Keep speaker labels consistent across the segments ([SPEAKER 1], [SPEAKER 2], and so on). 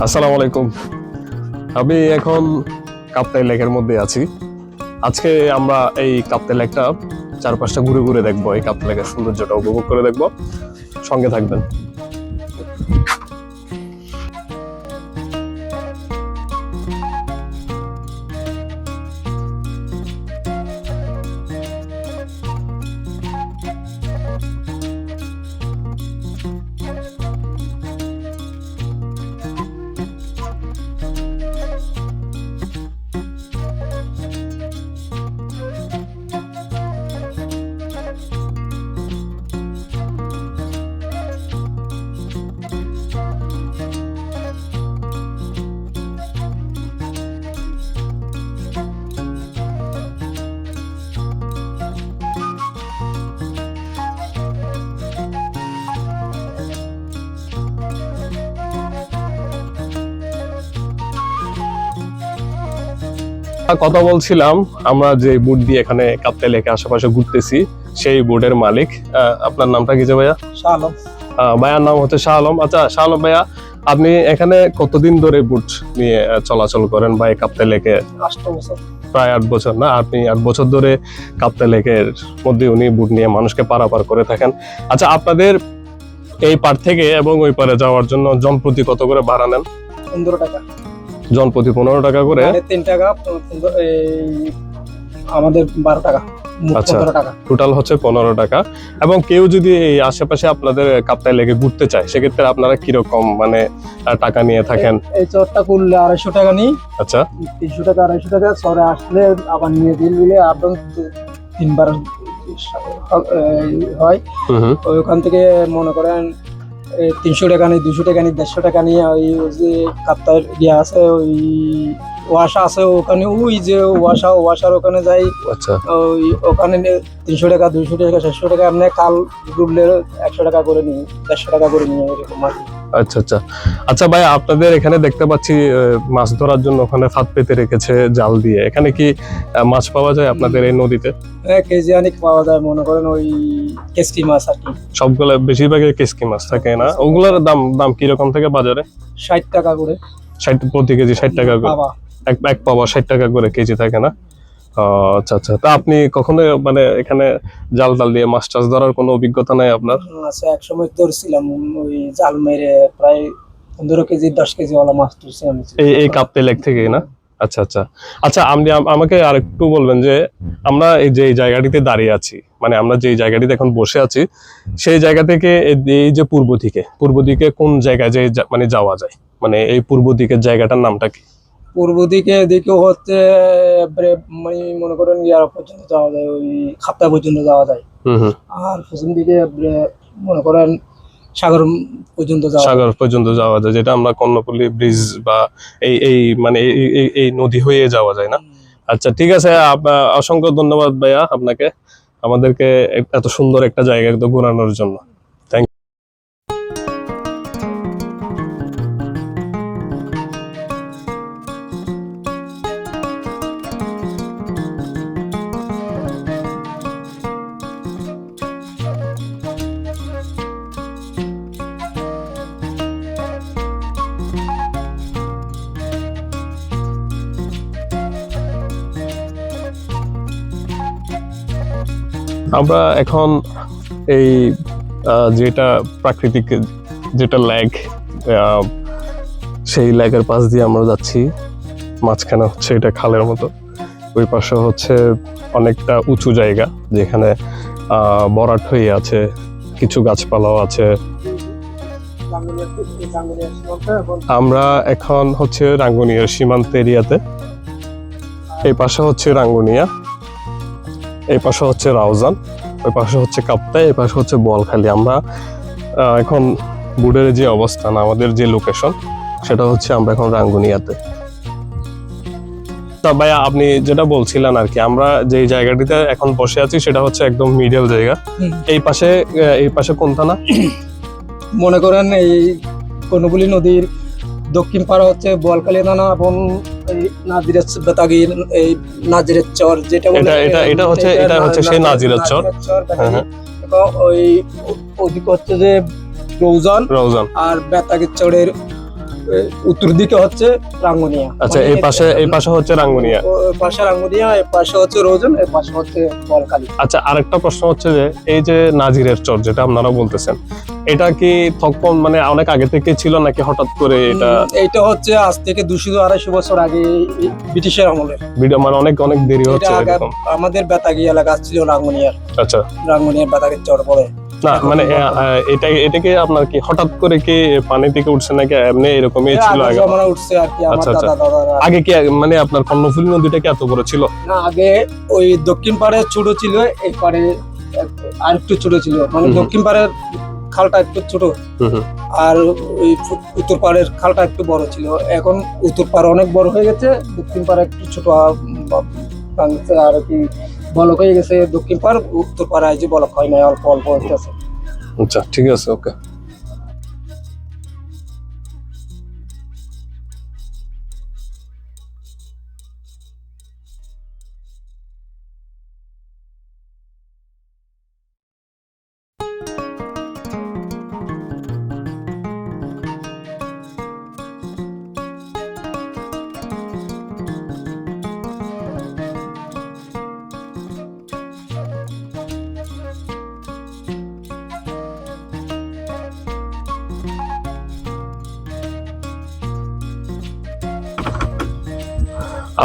[SPEAKER 1] আসসালামু আলাইকুম। আমি এখন কাপ্তাই লেকের মধ্যে আছি। আজকে আমরা এই কাপ্তাই লেকটা চারপাশটা ঘুরে ঘুরে দেখবো, এই কাপ্তাই লেকের সৌন্দর্যটা উপভোগ করে দেখবো। সঙ্গে থাকবেন। কথা বলছিলাম, আমরা যে বোট দিয়ে এখানে কাপ্তাই লেকে আশেপাশে ঘুরতেছি সেই বোটের মালিক। আপনার নামটা কি যে ভাইয়া?
[SPEAKER 2] শাহ আলম।
[SPEAKER 1] ভাইয়ার নাম হচ্ছে শাহ আলম। আচ্ছা শাহ আলম ভাইয়া, আপনি এখানে কতদিন ধরে বোট নিয়ে চলাচল করেন বা এই কাপ্তাই লেকে?
[SPEAKER 2] 8 বছর।
[SPEAKER 1] প্রায় 8 বছর না? আপনি 8 বছর ধরে কাপ্তাই লেকের মধ্যে উনি বোট নিয়ে মানুষকে পারাপার করে থাকেন। আচ্ছা, আপনাদের এই পার থেকে এবং ওই পারে যাওয়ার জন্য জনপ্রতি কত করে ভাড়া নেন?
[SPEAKER 2] 15 টাকা।
[SPEAKER 1] জনপ্রতি 15 টাকা করে?
[SPEAKER 2] 3 টাকা। আমাদের 12 টাকা।
[SPEAKER 1] আচ্ছা,
[SPEAKER 2] 15 টাকা।
[SPEAKER 1] টোটাল হচ্ছে 15 টাকা। এবং কেউ যদি এই আশেপাশে আপনাদের কাপ্তাই লেকে ঘুরতে চায়, সেক্ষেত্রে আপনারা কিরকম মানে টাকা নিয়ে থাকেন?
[SPEAKER 2] এই চরটা করলে 250 টাকা নিই।
[SPEAKER 1] আচ্ছা,
[SPEAKER 2] 300 টাকা 250 টাকা। সরে আসলে আবার নিয়ে দিলে আপনার 3বার হয়। ওইখান থেকে মনে করেন 300 টাকা নিই, 200 টাকা নিই, 150 টাকা নিয়ে ওই যে কাপ্তাই ইয়ে আছে, ওই ওয়াসা আছে ওখানে, ওই যে ওয়াসার ওখানে যাই।
[SPEAKER 1] আচ্ছা,
[SPEAKER 2] ওই ওখানে 300 টাকা, 200 টাকা, 400 টাকা। এমনি কাল ঘুরলে 100 টাকা করে নিই, 150 টাকা করে নিই, এরকম আর কি।
[SPEAKER 1] আচ্ছা, আচ্ছা। আচ্ছা ভাই, আপনাদের এখানে দেখতে পাচ্ছি মাছ ধরার জন্য ওখানে ফাঁদ পেতে রেখেছে জাল দিয়ে। এখানে কি মাছ পাওয়া যায় আপনাদের এই নদীতে?
[SPEAKER 2] কেজি অনেক পাওয়া যায়, মনে করেন ওই কেসকি মাছ আর কি।
[SPEAKER 1] সবগুলো বেশিরভাগই কেসকি মাছ থাকে না? ওগুলোর দাম কিরকম থেকে বাজারে?
[SPEAKER 2] 60 টাকা করে।
[SPEAKER 1] 60 প্রতি কেজি 60 টাকা করে?
[SPEAKER 2] বাবা,
[SPEAKER 1] এক পাওয়া 60 টাকা করে কেজি থাকে না? আচ্ছা, আচ্ছা। তা আপনি কখনো মানে এখানে জাল দিয়ে মাছ টাছ ধরার কোনো অভিজ্ঞতা নাই আপনার?
[SPEAKER 2] আচ্ছা, এক সময় ধরছিলাম ওই জাল মেরে প্রায় 15 কেজি 10 কেজি ওলা মাছ ধরছি আমি।
[SPEAKER 1] এই কাপ্তাই লেক থেকেই না? আচ্ছা, আচ্ছা। আচ্ছা, আপনি আমাকে আরেকটু বলবেন যে আমরা এই যে জায়গাটিতে দাঁড়িয়ে আছি, মানে আমরা যে জায়গাটিতে এখন বসে আছি, সেই জায়গা থেকে এই যে পূর্ব দিকে কোন জায়গায় যে মানে যাওয়া যায়? মানে এই পূর্ব দিকের জায়গাটার নামটা কি?
[SPEAKER 2] পূর্ব দিকে হচ্ছে মানে মনে করেন ইয়ার পর্যন্ত যাওয়া যায়, ওই খাপ্তা পর্যন্ত যাওয়া যায়। আর পশ্চিম দিকে মনে করেন সাগর পর্যন্ত যাওয়া যায়,
[SPEAKER 1] যেটা আমরা কর্ণফুলী ব্রিজ বা এই মানে এই নদী হয়ে যাওয়া যায় না? আচ্ছা, ঠিক আছে। অসংখ্য ধন্যবাদ ভাইয়া আপনাকে, আমাদেরকে এত সুন্দর একটা জায়গা ঘোরানোর জন্য। Thank you. আমরা এখন এই যেটা প্রাকৃতিক যেটা লেক, সেই লেকের পাশ দিয়ে আমরা যাচ্ছি। মাঝখানে হচ্ছে এটা খালের মতো, ওই পাশে হচ্ছে অনেকটা উঁচু জায়গা যেখানে ভরাট হয়ে আছে, কিছু গাছপালাও আছে। আমরা এখন হচ্ছে রাঙ্গুনিয়ার সীমান্ত এরিয়াতে। এই পাশে হচ্ছে রাঙ্গুনিয়া, এই পাশে হচ্ছে রাউজান, ওই পাশে হচ্ছে কাপ্তাই, এই পাশে হচ্ছে বোয়ালখালী। আমরা এখন বোর্ডের যে অবস্থান, আমাদের যে লোকেশন, সেটা হচ্ছে আমরা এখন রাঙ্গুনিয়াতে। তা ভাইয়া, আপনি যেটা বলছিলেন আর কি, আমরা যে জায়গাটিতে এখন বসে আছি সেটা হচ্ছে একদম মিডল জায়গা। এই পাশে কোন থানা?
[SPEAKER 2] মনে করেন এই কর্ণফুলী নদীর দক্ষিণ পাড়া হচ্ছে বোয়ালখালী থানা, এবং নাজিরের বেতাগির এই নাজিরের চর যেটা
[SPEAKER 1] এটা হচ্ছে সেই নাজিরের চর।
[SPEAKER 2] ওই ওদিকে হচ্ছে যে রৌজান, আর বেতাগির চরের উত্তর দিকে হচ্ছে রাঙ্গুনিয়া।
[SPEAKER 1] আচ্ছা,
[SPEAKER 2] মানে
[SPEAKER 1] এই পাশে হচ্ছে রাঙ্গুনিয়া।
[SPEAKER 2] ওই পাশে রাঙ্গুনিয়া, এই পাশে হচ্ছে রোজন, এই পাশে হচ্ছে বলকালী।
[SPEAKER 1] আচ্ছা, আরেকটা প্রশ্ন হচ্ছে যে এই যে নাজিরের চর যেটা আপনারা বলতেছেন, এটা কি তখন মানে অনেক আগে থেকে ছিল নাকি হঠাৎ করে এটা?
[SPEAKER 2] এইটা হচ্ছে আজ থেকে 200-250 বছর আগে, ব্রিটিশের আমলের
[SPEAKER 1] ভিডিও মানে অনেক অনেক দেরি
[SPEAKER 2] এটা।
[SPEAKER 1] হচ্ছে
[SPEAKER 2] আগে
[SPEAKER 1] এরকম।
[SPEAKER 2] আমাদের বেতাগী এলাকা ছিল রাঙ্গুনিয়ার,
[SPEAKER 1] আচ্ছা,
[SPEAKER 2] রাঙ্গুনিয়ার বেতাগীর চর পড়ে।
[SPEAKER 1] না মানে এটাকে আপনার কি হঠাৎ করে কি পানি থেকে উঠছে নাকি এমনি এরকমই ছিল আগে?
[SPEAKER 2] জমানা উঠছে আর কি, আমার
[SPEAKER 1] আচ্ছা, আচ্ছা।
[SPEAKER 2] দাদা দাদারা।
[SPEAKER 1] আগে কি মানে আপনার কর্ণফুলী নদীটা কি এত বড় ছিল?
[SPEAKER 2] না, আগে ওই দক্ষিণ পাড়ে ছোট ছিল, এই পাড়ে আর একটু ছোট ছিল, মানে
[SPEAKER 1] হুম।
[SPEAKER 2] দক্ষিণ পাড়ের খালটা একটু ছোট
[SPEAKER 1] হুম হুম।
[SPEAKER 2] আর ওই উত্তর পাড়ের খালটা একটু বড় ছিল। এখন উত্তর পাড় অনেক বড় হয়ে গেছে, দক্ষিণ পাড়ে একটু ছোট ভাঙছে আর কি, বলক হয়ে গেছে দক্ষিণ পাড়। উত্তর পাড়ে যে বলক হয় না, অল্প অল্প হইতেছে।
[SPEAKER 1] আচ্ছা, ঠিক আছে, ওকে।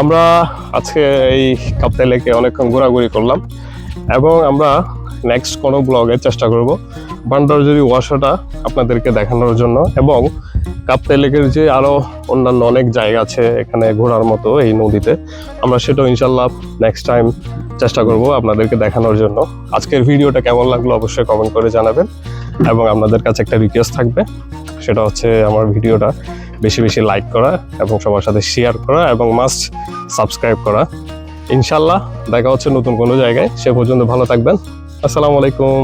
[SPEAKER 1] আমরা আজকে এই কাপ্তাই লেকে অনেকক্ষণ ঘোরাঘুরি করলাম এবং আমরা নেক্সট কোনো ব্লগে চেষ্টা করব বান্ডারজুড়ি ওয়াশাটা আপনাদেরকে দেখানোর জন্য, এবং কাপ্তাই লেকের যে আরো অন্যান্য অনেক জায়গা আছে এখানে ঘোরার মতো এই নদীতে, আমরা সেটাও ইনশাল্লাহ নেক্সট টাইম চেষ্টা করব আপনাদেরকে দেখানোর জন্য। আজকের ভিডিওটা কেমন লাগলো অবশ্যই কমেন্ট করে জানাবেন, এবং আপনাদের কাছে একটা রিকোয়েস্ট থাকবে, সেটা হচ্ছে আমার ভিডিওটা বেশি বেশি লাইক করা এবং সবার সাথে শেয়ার করা এবং মাস্ট সাবস্ক্রাইব করা। ইনশাল্লাহ দেখা হচ্ছে নতুন কোনো জায়গায়, সে পর্যন্ত ভালো থাকবেন। আসসালামু আলাইকুম।